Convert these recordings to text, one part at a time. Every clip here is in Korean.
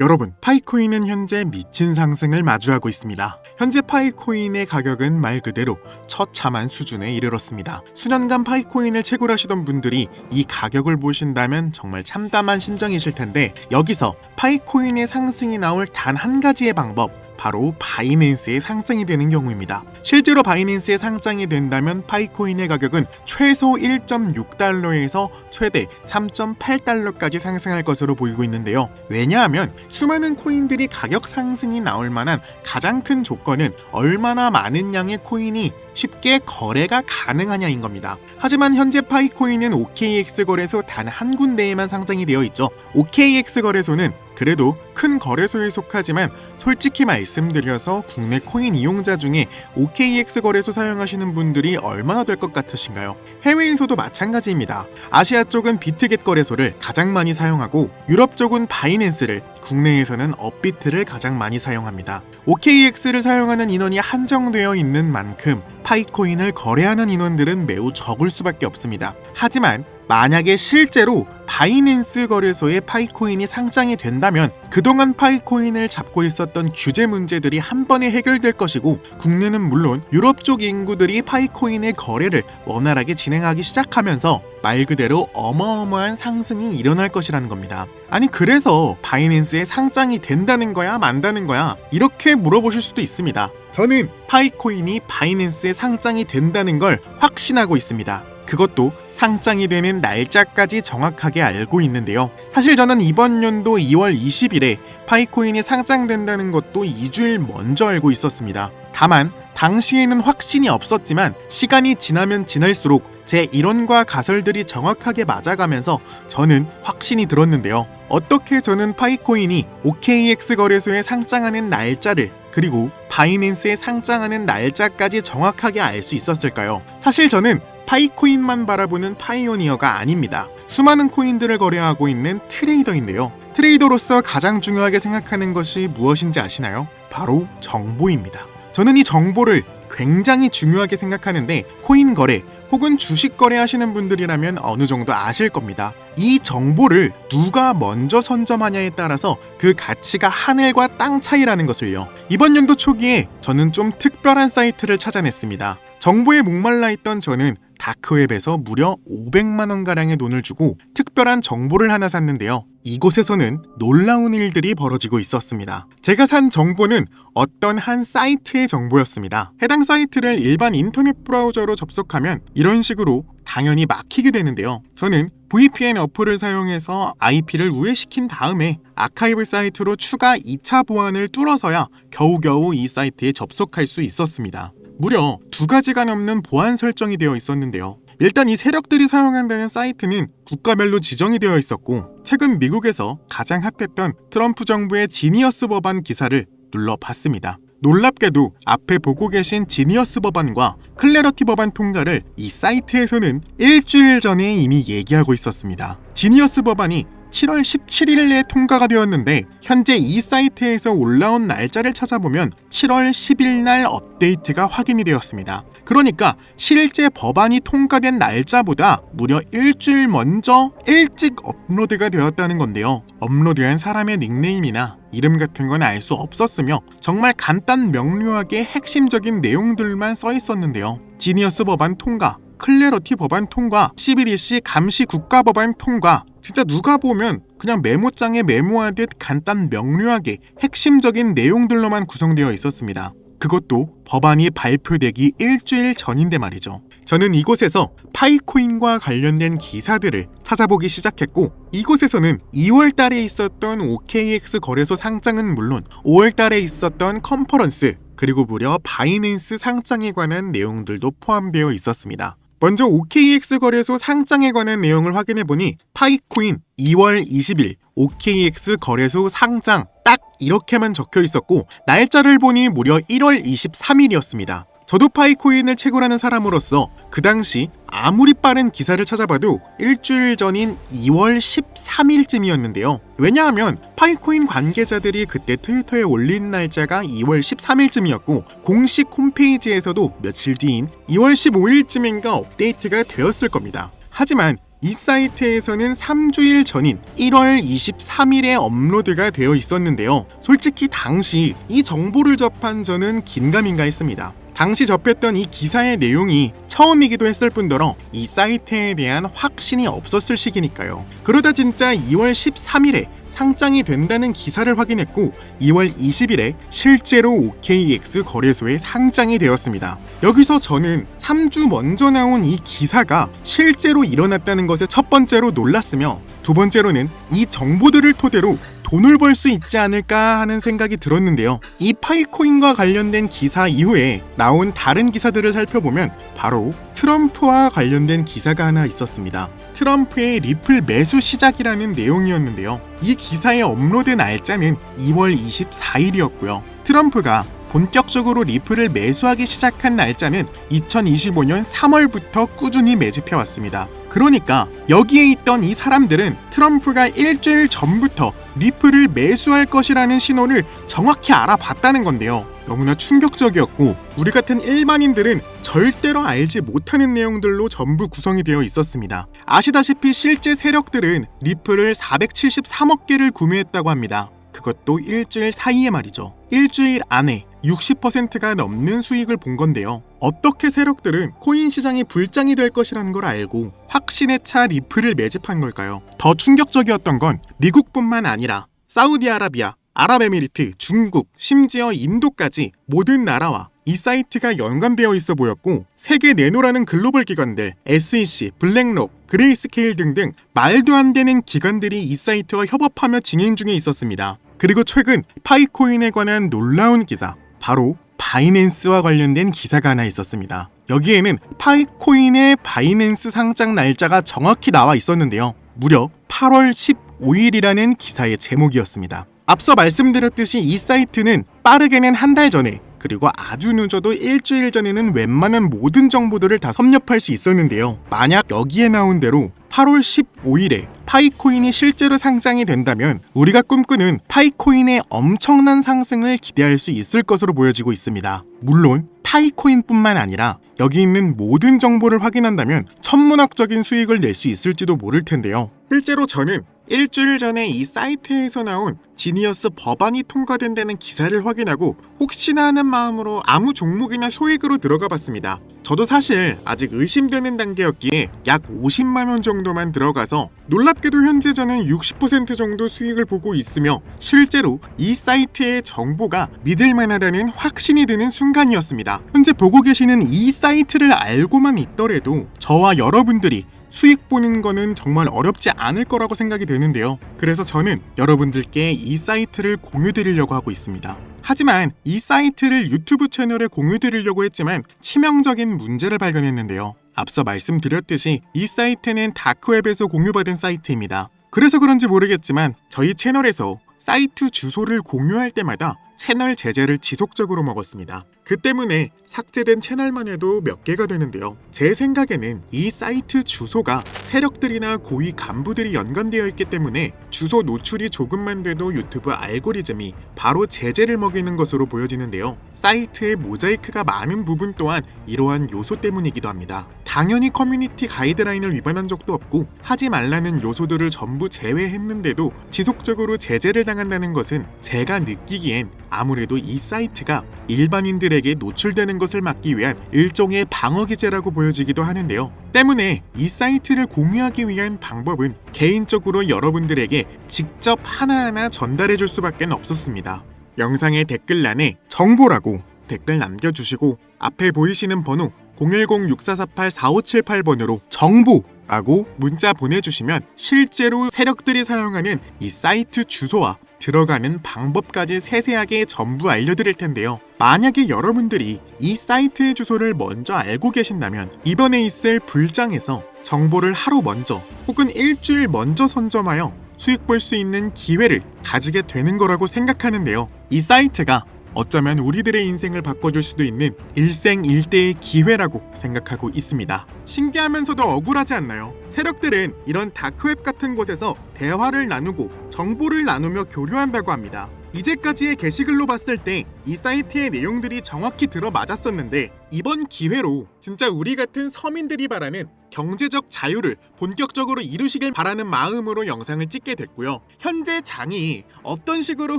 여러분, 파이코인은 현재 미친 상승을 마주하고 있습니다. 현재 파이코인의 가격은 말 그대로 처참한 수준에 이르렀습니다. 수년간 파이코인을 채굴하시던 분들이 이 가격을 보신다면 정말 참담한 심정이실 텐데, 여기서 파이코인의 상승이 나올 단 한 가지의 방법, 바로 바이낸스의 상장이 되는 경우입니다. 실제로 바이낸스의 상장이 된다면 파이코인의 가격은 최소 1.6달러에서 최대 3.8달러까지 상승할 것으로 보이고 있는데요. 왜냐하면 수많은 코인들이 가격 상승이 나올 만한 가장 큰 조건은 얼마나 많은 양의 코인이 쉽게 거래가 가능하냐인 겁니다. 하지만 현재 파이코인은 OKX 거래소 단 한 군데에만 상장이 되어 있죠. OKX 거래소는 그래도 큰 거래소에 속하지만 솔직히 말씀드려서 국내 코인 이용자 중에 OKX 거래소 사용하시는 분들이 얼마나 될 것 같으신가요? 해외에서도 마찬가지입니다. 아시아 쪽은 비트겟 거래소를 가장 많이 사용하고 유럽 쪽은 바이낸스를, 국내에서는 업비트를 가장 많이 사용합니다. OKX를 사용하는 인원이 한정되어 있는 만큼 파이코인을 거래하는 인원들은 매우 적을 수밖에 없습니다. 하지만 만약에 실제로 바이낸스 거래소에 파이코인이 상장이 된다면 그동안 파이코인을 잡고 있었던 규제 문제들이 한 번에 해결될 것이고, 국내는 물론 유럽 쪽 인구들이 파이코인의 거래를 원활하게 진행하기 시작하면서 말 그대로 어마어마한 상승이 일어날 것이라는 겁니다. 아니, 그래서 바이낸스에 상장이 된다는 거야 만다는 거야, 이렇게 물어보실 수도 있습니다. 저는 파이코인이 바이낸스에 상장이 된다는 걸 확신하고 있습니다. 그것도 상장이 되는 날짜까지 정확하게 알고 있는데요. 사실 저는 이번 연도 2월 20일에 파이코인이 상장된다는 것도 2주일 먼저 알고 있었습니다. 다만 당시에는 확신이 없었지만 시간이 지나면 지날수록 제 이론과 가설들이 정확하게 맞아가면서 저는 확신이 들었는데요. 어떻게 저는 파이코인이 OKX 거래소에 상장하는 날짜를, 그리고 바이낸스에 상장하는 날짜까지 정확하게 알 수 있었을까요? 사실 저는 파이코인만 바라보는 파이오니어가 아닙니다. 수많은 코인들을 거래하고 있는 트레이더인데요. 트레이더로서 가장 중요하게 생각하는 것이 무엇인지 아시나요? 바로 정보입니다. 저는 이 정보를 굉장히 중요하게 생각하는데, 코인 거래 혹은 주식 거래하시는 분들이라면 어느 정도 아실 겁니다. 이 정보를 누가 먼저 선점하냐에 따라서 그 가치가 하늘과 땅 차이라는 것을요. 이번 연도 초기에 저는 좀 특별한 사이트를 찾아냈습니다. 정보에 목말라 있던 저는 다크웹에서 무려 500만원가량의 돈을 주고 특별한 정보를 하나 샀는데요. 이곳에서는 놀라운 일들이 벌어지고 있었습니다. 제가 산 정보는 어떤 한 사이트의 정보였습니다. 해당 사이트를 일반 인터넷 브라우저로 접속하면 이런 식으로 당연히 막히게 되는데요. 저는 VPN 어플을 사용해서 IP를 우회시킨 다음에 아카이브 사이트로 추가 2차 보안을 뚫어서야 겨우겨우 이 사이트에 접속할 수 있었습니다. 무려 2가지가 넘는 보안 설정이 되어 있었는데요. 일단 이 세력들이 사용한다는 사이트는 국가별로 지정이 되어 있었고, 최근 미국에서 가장 핫했던 트럼프 정부의 지니어스 법안 기사를 눌러봤습니다. 놀랍게도 앞에 보고 계신 지니어스 법안과 클래러티 법안 통과를 이 사이트에서는 일주일 전에 이미 얘기하고 있었습니다. 지니어스 법안이 7월 17일에 통과가 되었는데, 현재 이 사이트에서 올라온 날짜를 찾아보면 7월 10일 날 업데이트가 확인이 되었습니다. 그러니까 실제 법안이 통과된 날짜보다 무려 일주일 먼저 일찍 업로드가 되었다는 건데요. 업로드한 사람의 닉네임이나 이름 같은 건 알 수 없었으며 정말 간단 명료하게 핵심적인 내용들만 써 있었는데요. 지니어스 법안 통과, 클래러티 법안 통과, CBDC 감시 국가 법안 통과, 진짜 누가 보면 그냥 메모장에 메모하듯 간단 명료하게 핵심적인 내용들로만 구성되어 있었습니다. 그것도 법안이 발표되기 일주일 전인데 말이죠. 저는 이곳에서 파이코인과 관련된 기사들을 찾아보기 시작했고, 이곳에서는 2월 달에 있었던 OKX 거래소 상장은 물론 5월 달에 있었던 컨퍼런스, 그리고 무려 바이낸스 상장에 관한 내용들도 포함되어 있었습니다. 먼저 OKX 거래소 상장에 관한 내용을 확인해보니 파이코인 2월 20일 OKX 거래소 상장 딱 이렇게만 적혀 있었고, 날짜를 보니 무려 1월 23일이었습니다. 저도 파이코인을 채굴하는 사람으로서 그 당시 아무리 빠른 기사를 찾아봐도 일주일 전인 2월 13일쯤이었는데요. 왜냐하면 파이코인 관계자들이 그때 트위터에 올린 날짜가 2월 13일쯤이었고 공식 홈페이지에서도 며칠 뒤인 2월 15일쯤인가 업데이트가 되었을 겁니다. 하지만 이 사이트에서는 3주일 전인 1월 23일에 업로드가 되어 있었는데요. 솔직히 당시 이 정보를 접한 저는 긴가민가 했습니다. 당시 접했던 이 기사의 내용이 처음이기도 했을 뿐더러 이 사이트에 대한 확신이 없었을 시기니까요. 그러다 진짜 2월 13일에 상장이 된다는 기사를 확인했고 2월 20일에 실제로 OKX 거래소에 상장이 되었습니다. 여기서 저는 3주 먼저 나온 이 기사가 실제로 일어났다는 것에 첫 번째로 놀랐으며 두 번째로는 이 정보들을 토대로 돈을 벌 수 있지 않을까 하는 생각이 들었는데요. 이 파이코인과 관련된 기사 이후에 나온 다른 기사들을 살펴보면 바로 트럼프와 관련된 기사가 하나 있었습니다. 트럼프의 리플 매수 시작이라는 내용이었는데요. 이 기사의 업로드 날짜는 2월 24일이었고요. 트럼프가 본격적으로 리플을 매수하기 시작한 날짜는 2025년 3월부터 꾸준히 매집해왔습니다. 그러니까 여기에 있던 이 사람들은 트럼프가 일주일 전부터 리플을 매수할 것이라는 신호를 정확히 알아봤다는 건데요. 너무나 충격적이었고 우리 같은 일반인들은 절대로 알지 못하는 내용들로 전부 구성이 되어 있었습니다. 아시다시피 실제 세력들은 리플을 473억 개를 구매했다고 합니다. 그것도 일주일 사이에 말이죠. 일주일 안에 60%가 넘는 수익을 본 건데요. 어떻게 세력들은 코인 시장이 불장이 될 것이라는 걸 알고 확신에 차 리플을 매집한 걸까요? 더 충격적이었던 건 미국뿐만 아니라 사우디아라비아, 아랍에미리트, 중국, 심지어 인도까지 모든 나라와 이 사이트가 연관되어 있어 보였고 세계 내노라는 글로벌 기관들, SEC, 블랙록, 그레이스케일 등등 말도 안 되는 기관들이 이 사이트와 협업하며 진행 중에 있었습니다. 그리고 최근 파이코인에 관한 놀라운 기사, 바로 바이낸스와 관련된 기사가 하나 있었습니다. 여기에는 파이코인의 바이낸스 상장 날짜가 정확히 나와 있었는데요. 무려 8월 15일이라는 기사의 제목이었습니다. 앞서 말씀드렸듯이 이 사이트는 빠르게는 한 달 전에 그리고 아주 늦어도 일주일 전에는 웬만한 모든 정보들을 다 섭렵할 수 있었는데요. 만약 여기에 나온 대로 8월 15일에 파이코인이 실제로 상장이 된다면 우리가 꿈꾸는 파이코인의 엄청난 상승을 기대할 수 있을 것으로 보여지고 있습니다. 물론 파이코인뿐만 아니라 여기 있는 모든 정보를 확인한다면 천문학적인 수익을 낼 수 있을지도 모를 텐데요. 실제로 저는 일주일 전에 이 사이트에서 나온 지니어스 법안이 통과된다는 기사를 확인하고 혹시나 하는 마음으로 아무 종목이나 소액으로 들어가 봤습니다. 저도 사실 아직 의심되는 단계였기에 약 50만원 정도만 들어가서 놀랍게도 현재 저는 60% 정도 수익을 보고 있으며 실제로 이 사이트의 정보가 믿을만하다는 확신이 드는 순간이었습니다. 현재 보고 계시는 이 사이트를 알고만 있더라도 저와 여러분들이 수익 보는 거는 정말 어렵지 않을 거라고 생각이 되는데요. 그래서 저는 여러분들께 이 사이트를 공유드리려고 하고 있습니다. 하지만 이 사이트를 유튜브 채널에 공유드리려고 했지만 치명적인 문제를 발견했는데요. 앞서 말씀드렸듯이 이 사이트는 다크웹에서 공유받은 사이트입니다. 그래서 그런지 모르겠지만 저희 채널에서 사이트 주소를 공유할 때마다 채널 제재를 지속적으로 먹었습니다. 그 때문에 삭제된 채널만 해도 몇 개가 되는데요. 제 생각에는 이 사이트 주소가 세력들이나 고위 간부들이 연관되어 있기 때문에 주소 노출이 조금만 돼도 유튜브 알고리즘이 바로 제재를 먹이는 것으로 보여지는데요. 사이트의 모자이크가 많은 부분 또한 이러한 요소 때문이기도 합니다. 당연히 커뮤니티 가이드라인을 위반한 적도 없고 하지 말라는 요소들을 전부 제외했는데도 지속적으로 제재를 당한다는 것은 제가 느끼기엔 아무래도 이 사이트가 일반인들에게 노출되는 것을 막기 위한 일종의 방어 기제라고 보여지기도 하는데요. 때문에 이 사이트를 공유하기 위한 방법은 개인적으로 여러분들에게 직접 하나하나 전달해 줄 수밖에 없었습니다. 영상의 댓글란에 정보라고 댓글 남겨주시고 앞에 보이시는 번호 010-6448-4578번으로 정보라고 문자 보내주시면 실제로 세력들이 사용하는 이 사이트 주소와 들어가는 방법까지 세세하게 전부 알려드릴 텐데요. 만약에 여러분들이 이 사이트의 주소를 먼저 알고 계신다면 이번에 있을 불장에서 정보를 하루 먼저 혹은 일주일 먼저 선점하여 수익 볼 수 있는 기회를 가지게 되는 거라고 생각하는데요. 이 사이트가 어쩌면 우리들의 인생을 바꿔줄 수도 있는 일생일대의 기회라고 생각하고 있습니다. 신기하면서도 억울하지 않나요? 세력들은 이런 다크웹 같은 곳에서 대화를 나누고 정보를 나누며 교류한다고 합니다. 이제까지의 게시글로 봤을 때 이 사이트의 내용들이 정확히 들어맞았었는데, 이번 기회로 진짜 우리 같은 서민들이 바라는 경제적 자유를 본격적으로 이루시길 바라는 마음으로 영상을 찍게 됐고요. 현재 장이 어떤 식으로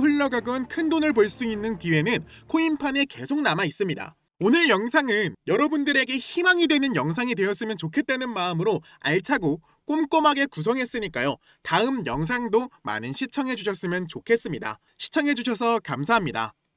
흘러가건 큰 돈을 벌 수 있는 기회는 코인판에 계속 남아 있습니다. 오늘 영상은 여러분들에게 희망이 되는 영상이 되었으면 좋겠다는 마음으로 알차고 꼼꼼하게 구성했으니까요. 다음 영상도 많은 시청해 주셨으면 좋겠습니다. 시청해 주셔서 감사합니다.